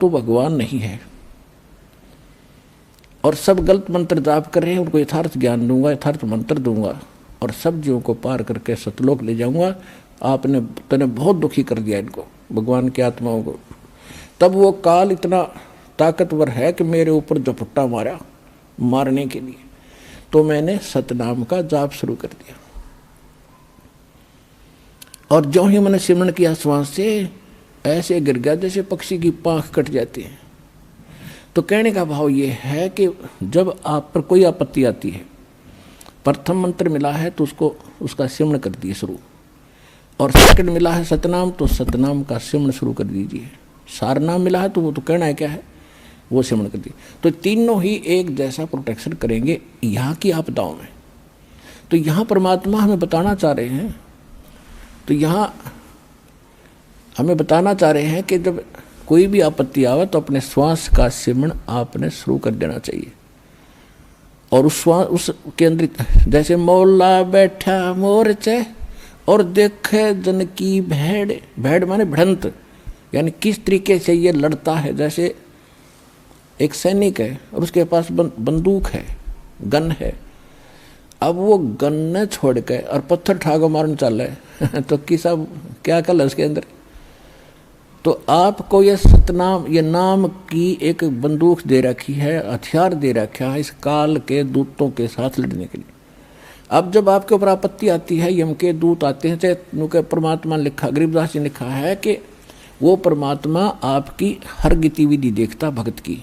तो भगवान नहीं है। और सब गलत मंत्र जाप कर रहे हैं, उनको यथार्थ ज्ञान दूंगा, यथार्थ मंत्र दूंगा और सब जीवों को पार करके सतलोक ले जाऊंगा। आपने तूने बहुत दुखी कर दिया इनको, भगवान की आत्माओं को। तब वो काल इतना ताकतवर है कि मेरे ऊपर झपट्टा मारा मारने के लिए, तो मैंने सतनाम का जाप शुरू कर दिया। और जो ही मैंने सिमरण किया श्वास से, ऐसे गिर गया जैसे पक्षी की पांख कट जाती है। तो कहने का भाव ये है कि जब आप पर कोई आपत्ति आती है, प्रथम मंत्र मिला है तो उसका सिमरण कर दिए शुरू, और सेकंड मिला है सतनाम तो सतनाम का सिमरण शुरू कर दीजिए। सारनाम मिला है तो वो तो कहना है क्या है, वो सिमरण कर दिए। तो तीनों ही एक जैसा प्रोटेक्शन करेंगे यहाँ की आपदाओं में। तो यहाँ परमात्मा हमें बताना चाह रहे हैं, तो यहाँ हमें बताना चाह रहे हैं कि जब कोई भी आपत्ति आवे तो अपने श्वास का सिमरण आपने शुरू कर देना चाहिए। और उस श्वास उसके अंदर जैसे मौला बैठा मोरचे और देखे जन की भेड़, भेड़ माने भिड़ंत, यानी किस तरीके से ये लड़ता है। जैसे एक सैनिक है और उसके पास बंदूक है, गन है, अब वो गन न छोड़ के और पत्थर ठाको मारने चल रहे तो किसा क्या कल उसके अंदर। तो आपको ये सतनाम, ये नाम की एक बंदूक दे रखी है, हथियार दे रखा है इस काल के दूतों के साथ लड़ने के लिए। अब जब आपके ऊपर आपत्ति आती है, यम के दूत आते हैं, चाहे परमात्मा लिखा, गरीबदास जी ने लिखा है कि वो परमात्मा आपकी हर गतिविधि देखता भक्त की,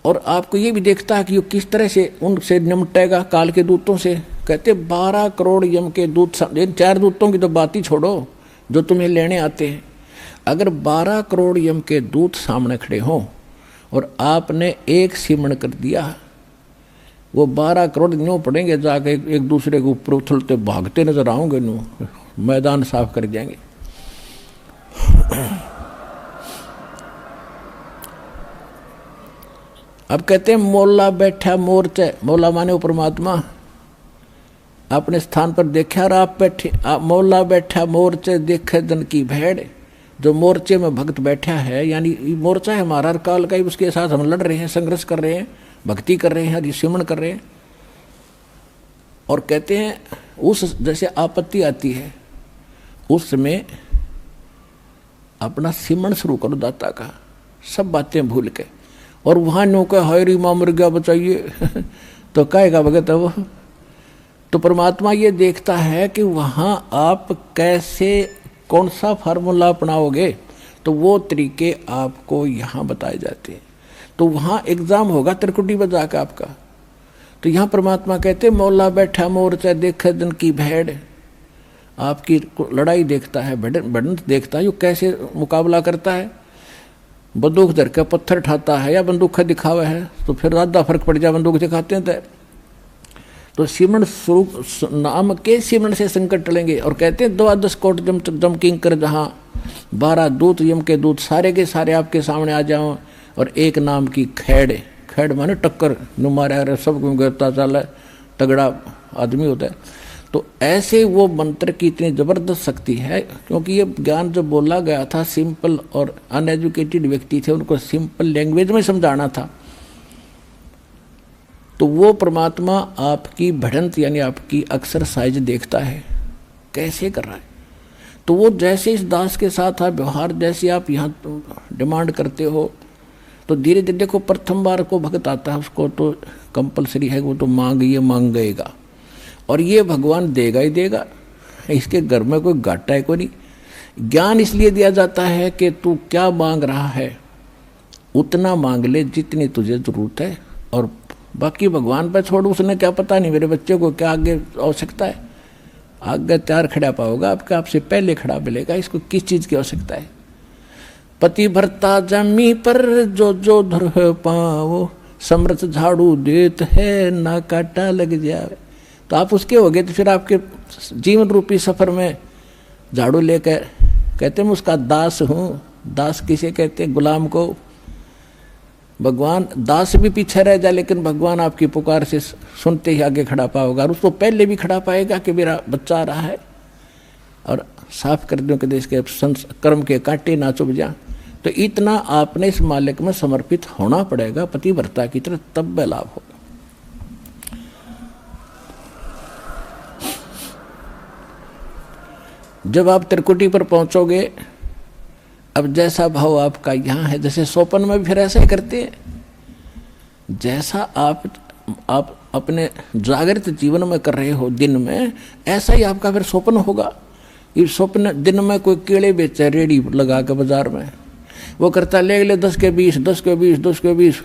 और आपको ये भी देखता है कि वो किस तरह से उनसे निपटेगा काल के दूतों से। कहते 12 करोड़ यम के दूत, 4 दूतों की तो बात ही छोड़ो जो तुम्हें लेने आते हैं। अगर 12 करोड़ यम के दूत सामने खड़े हों और आपने एक सिमरण कर दिया, वो 12 करोड़ न्यों पड़ेंगे, जाके एक दूसरे के ऊपर उछलते भागते नजर आओगे, न्यों मैदान साफ कर जाएंगे। अब कहते हैं मौला बैठा मोर्चे, मौला माने वो परमात्मा अपने स्थान पर देखा और आप बैठे, मौला बैठा मोर्चे देखे जन की भेड़। जो मोर्चे में भक्त बैठा है, यानी मोर्चा है हमारा काल का ही, उसके साथ हम लड़ रहे हैं, संघर्ष कर रहे हैं, भक्ति कर रहे हैं, सिमरण कर रहे हैं। और कहते हैं उस जैसे आपत्ति आती है उस समय अपना सिमरण शुरू करो दाता का, सब बातें भूल के। और वहाँ नो का हायरी माँ मर गया बचाइए तो कहेगा भगत है वो। तो परमात्मा ये देखता है कि वहाँ आप कैसे, कौन सा फार्मूला अपनाओगे, तो वो तरीके आपको यहाँ बताए जाते हैं। तो वहाँ एग्जाम होगा त्रिकुटी बजा के आपका। तो यहाँ परमात्मा कहते मौला बैठा मोर्चा देखे दिन की भेड़, आपकी लड़ाई देखता है, बढ़त देखता है, यो कैसे मुकाबला करता है। बंदूक धर के पत्थर ठाता है या बंदूक का दिखावा है, तो फिर ज़्यादा फर्क पड़ जाए, बंदूक दिखाते हैं तो सिमरण स्वरूप नाम के सिमरण से संकट टलेंगे। और कहते हैं 12 कोट जम किंकर जहाँ 12 दूत यम के दूत सारे के सारे आपके सामने आ जाओ, और एक नाम की खैड़, खैड़ माने टक्कर नुमारा, सब गिरता चल तगड़ा आदमी होता है। तो ऐसे वो मंत्र की इतनी ज़बरदस्त शक्ति है, क्योंकि ये ज्ञान जो बोला गया था सिंपल और अनएजुकेटेड व्यक्ति थे, उनको सिंपल लैंग्वेज में समझाना था। तो वो परमात्मा आपकी बढ़ंत यानी आपकी एक्सरसाइज देखता है कैसे कर रहा है। तो वो जैसे इस दास के साथ आप व्यवहार, जैसे आप यहाँ डिमांड करते हो, तो धीरे धीरे देखो प्रथम बार को भक्त आता है उसको तो कंपलसरी है, वो तो मांग गएगा, और ये भगवान देगा ही देगा, इसके घर में कोई घाटा है कोई नहीं। ज्ञान इसलिए दिया जाता है कि तू क्या मांग रहा है उतना मांग ले जितनी तुझे जरूरत है, और बाकी भगवान पर छोड़, उसने क्या पता नहीं मेरे बच्चे को क्या आगे आवश्यकता है। आगे तैयार खड़ा पाओगा आपका, आपसे पहले खड़ा मिलेगा, इसको किस चीज़ की आवश्यकता है। पति भरता जमी पर जो जो धर पाओ, समर्थ झाड़ू देत है ना काटा लग जाए। तो आप उसके हो गए, तो फिर आपके जीवन रूपी सफर में झाड़ू लेकर, कहते हैं मैं उसका दास हूँ। दास किसे कहते हैं? गुलाम को। भगवान दास भी पीछे रह जाए, लेकिन भगवान आपकी पुकार से सुनते ही आगे खड़ा पाओगा, और उसको पहले भी खड़ा पाएगा कि मेरा बच्चा आ रहा है, और साफ कर दूं कि देश के कर्म के कांटे ना चुभ जा। तो इतना आपने इस मालिक में समर्पित होना पड़ेगा पतिव्रता की तरह, तब वह लाभ होगा। जब आप त्रिकुटी पर पहुंचोगे, अब जैसा भाव आपका यहाँ है, जैसे स्वप्न में भी फिर ऐसा ही करते हैं, जैसा आप अपने जागृत जीवन में कर रहे हो दिन में, ऐसा ही आपका फिर स्वप्न होगा। इस स्वप्न दिन में कोई केले बेचे रेडी लगा के बाजार में, वो करता ले 10 के 20, 10 के 20, 10 के 20,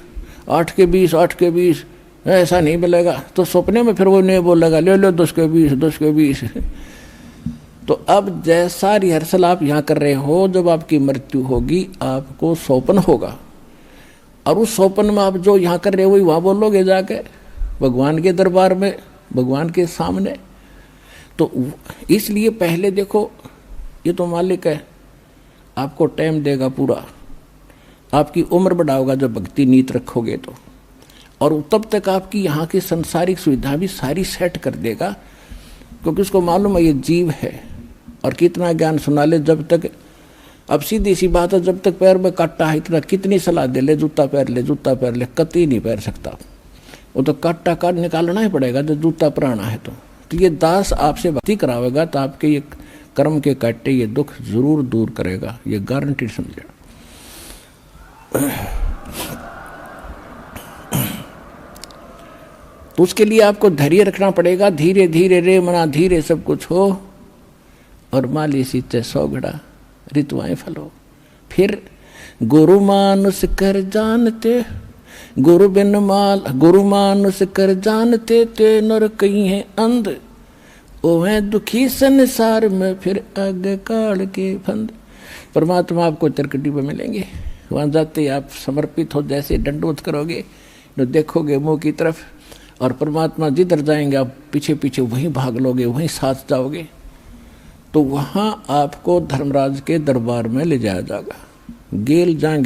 8 के 20, 8 के 20, ऐसा नहीं मिलेगा। तो सपने में फिर वो नहीं बोलेगा ले लो 10 के 20, 10 के 20। तो अब जैसा रिहर्सल आप यहाँ कर रहे हो, जब आपकी मृत्यु होगी आपको स्वप्न होगा, और उस स्वप्न में आप जो यहाँ कर रहे हो वही वहाँ बोलोगे जाके भगवान के दरबार में, भगवान के सामने। तो इसलिए पहले देखो, ये तो मालिक है, आपको टाइम देगा पूरा, आपकी उम्र बढ़ाओगा जब भक्ति नीत रखोगे तो, और तब तक आपकी यहाँ की संसारिक सुविधा भी सारी सेट कर देगा, क्योंकि उसको मालूम है ये जीव है। और कितना ज्ञान सुना ले जब तक, अब सीधी सी बात है, जब तक पैर में काटा है इतना कितनी सलाह दे ले जूता पहन ले, जूता पहन ले, कतई नहीं पहन सकता। वो तो काटा काट निकालना ही पड़ेगा जब जूता पुराना है। तो ये दास आपसे भक्ति करावेगा तो आपके ये कर्म के काटे ये दुख जरूर दूर करेगा, ये गारंटी समझे। तो उसके लिए आपको धैर्य रखना पड़ेगा। धीरे धीरे रे मना धीरे सब कुछ हो, और माली सींचे 100 घड़ा ऋतुआएं फलो। फिर गुरु मानुष कर जानते, गुरु बिन माल, गुरु मानुष कर जानते ते नर कहीं है अंध, ओहे दुखी संसार में फिर आगे काल के फंद। परमात्मा आपको त्रिकुटी पे मिलेंगे, वहाँ जाते ही आप समर्पित हो, जैसे दंडोत करोगे तो देखोगे मुंह की तरफ, और परमात्मा जिधर जाएंगे आप पीछे पीछे वहीं भाग लोगे, वहीं साथ जाओगे। तो वहाँ आपको धर्मराज के दरबार में ले जाया जाएगा, गेल जाएंगे।